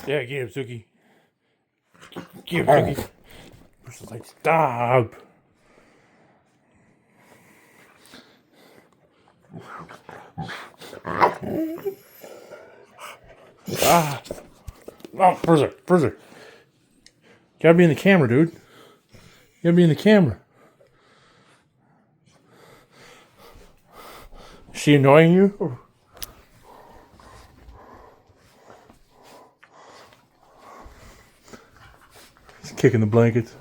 Yeah, get him, Suki. Get him, Suki. Bruiser's like, stop. Ah. Oh, Bruiser. Gotta be in the camera, dude. Gotta be in the camera. Is she annoying you? He's kicking the blankets.